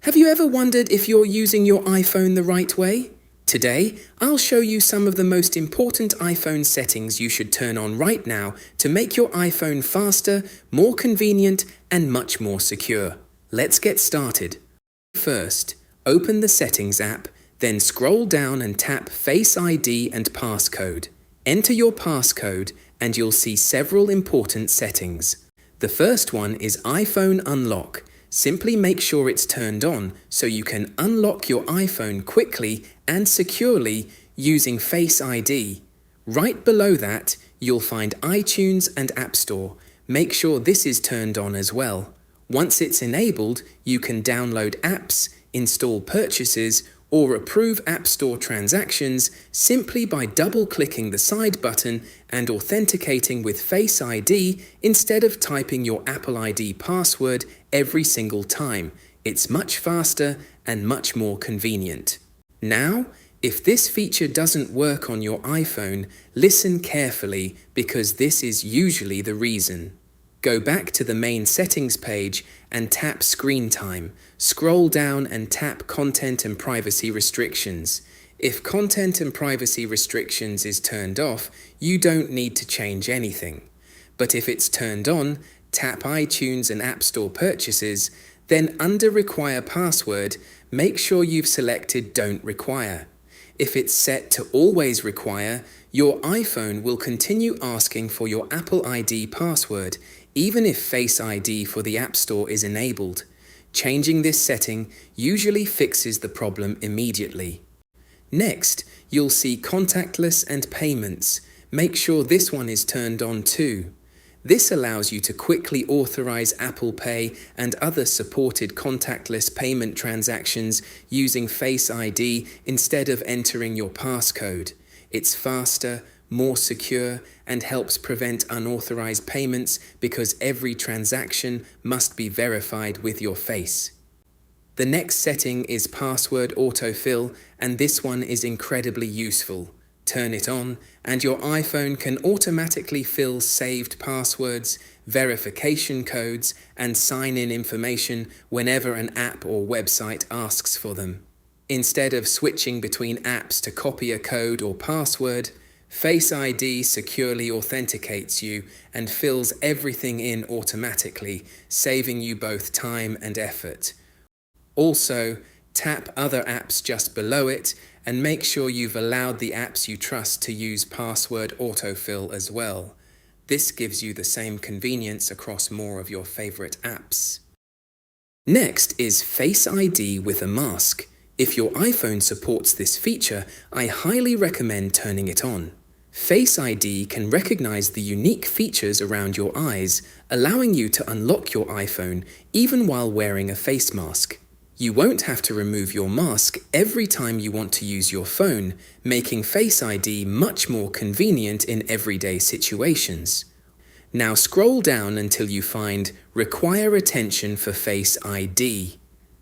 Have you ever wondered if you're using your iPhone the right way? Today, I'll show you some of the most important iPhone settings you should turn on right now to make your iPhone faster, more convenient, and much more secure. Let's get started. First, open the Settings app, then scroll down and tap Face ID and Passcode. Enter your passcode and you'll see several important settings. The first one is iPhone Unlock. Simply make sure it's turned on so you can unlock your iPhone quickly and securely using Face ID. Right below that, you'll find iTunes and App Store. Make sure this is turned on as well. Once it's enabled, you can download apps, install purchases, or approve App Store transactions simply by double-clicking the side button and authenticating with Face ID instead of typing your Apple ID password every single time. It's much faster and much more convenient. Now, if this feature doesn't work on your iPhone, listen carefully because this is usually the reason. Go back to the main settings page and tap Screen Time. Scroll down and tap Content and Privacy Restrictions. If Content and Privacy Restrictions is turned off, you don't need to change anything. But if it's turned on, tap iTunes and App Store purchases, then under Require Password, make sure you've selected Don't Require. If it's set to Always Require, your iPhone will continue asking for your Apple ID password, even if Face ID for the App Store is enabled. Changing this setting usually fixes the problem immediately. Next, you'll see Contactless and Payments. Make sure this one is turned on too. This allows you to quickly authorize Apple Pay and other supported contactless payment transactions using Face ID instead of entering your passcode. It's faster, more secure, and helps prevent unauthorized payments because every transaction must be verified with your face. The next setting is Password Autofill, and this one is incredibly useful. Turn it on, and your iPhone can automatically fill saved passwords, verification codes, and sign-in information whenever an app or website asks for them. Instead of switching between apps to copy a code or password, Face ID securely authenticates you and fills everything in automatically, saving you both time and effort. Also, tap other apps just below it and make sure you've allowed the apps you trust to use password autofill as well. This gives you the same convenience across more of your favorite apps. Next is Face ID with a mask. If your iPhone supports this feature, I highly recommend turning it on. Face ID can recognize the unique features around your eyes, allowing you to unlock your iPhone even while wearing a face mask. You won't have to remove your mask every time you want to use your phone, making Face ID much more convenient in everyday situations. Now scroll down until you find Require Attention for Face ID.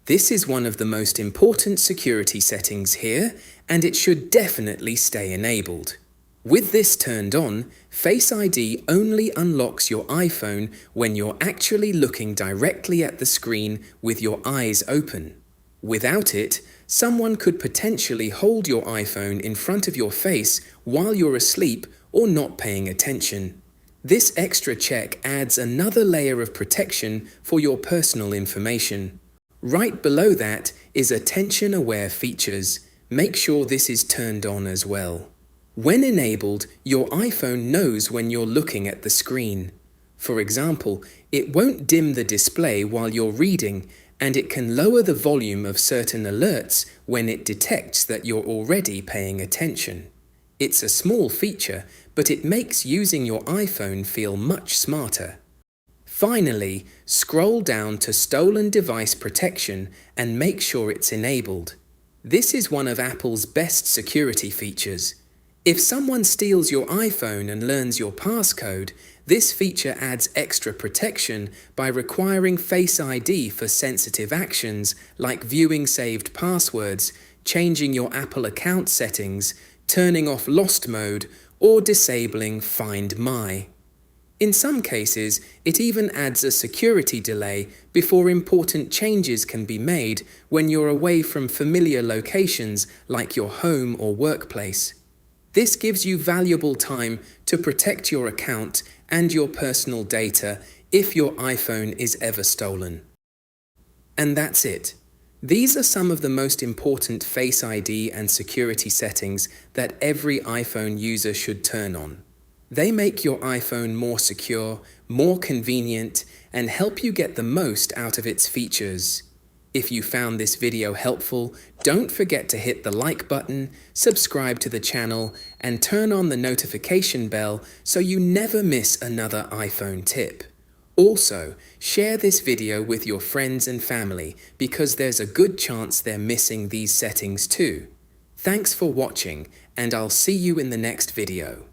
This is one of the most important security settings here, and it should definitely stay enabled. With this turned on, Face ID only unlocks your iPhone when you're actually looking directly at the screen with your eyes open. Without it, someone could potentially hold your iPhone in front of your face while you're asleep or not paying attention. This extra check adds another layer of protection for your personal information. Right below that is Attention-Aware Features. Make sure this is turned on as well. When enabled, your iPhone knows when you're looking at the screen. For example, it won't dim the display while you're reading, and it can lower the volume of certain alerts when it detects that you're already paying attention. It's a small feature, but it makes using your iPhone feel much smarter. Finally, scroll down to Stolen Device Protection and make sure it's enabled. This is one of Apple's best security features. If someone steals your iPhone and learns your passcode, this feature adds extra protection by requiring Face ID for sensitive actions like viewing saved passwords, changing your Apple account settings, turning off Lost Mode, or disabling Find My. In some cases, it even adds a security delay before important changes can be made when you're away from familiar locations like your home or workplace. This gives you valuable time to protect your account and your personal data if your iPhone is ever stolen. And that's it. These are some of the most important Face ID and security settings that every iPhone user should turn on. They make your iPhone more secure, more convenient, and help you get the most out of its features. If you found this video helpful, don't forget to hit the like button, subscribe to the channel, and turn on the notification bell so you never miss another iPhone tip. Also, share this video with your friends and family because there's a good chance they're missing these settings too. Thanks for watching, and I'll see you in the next video.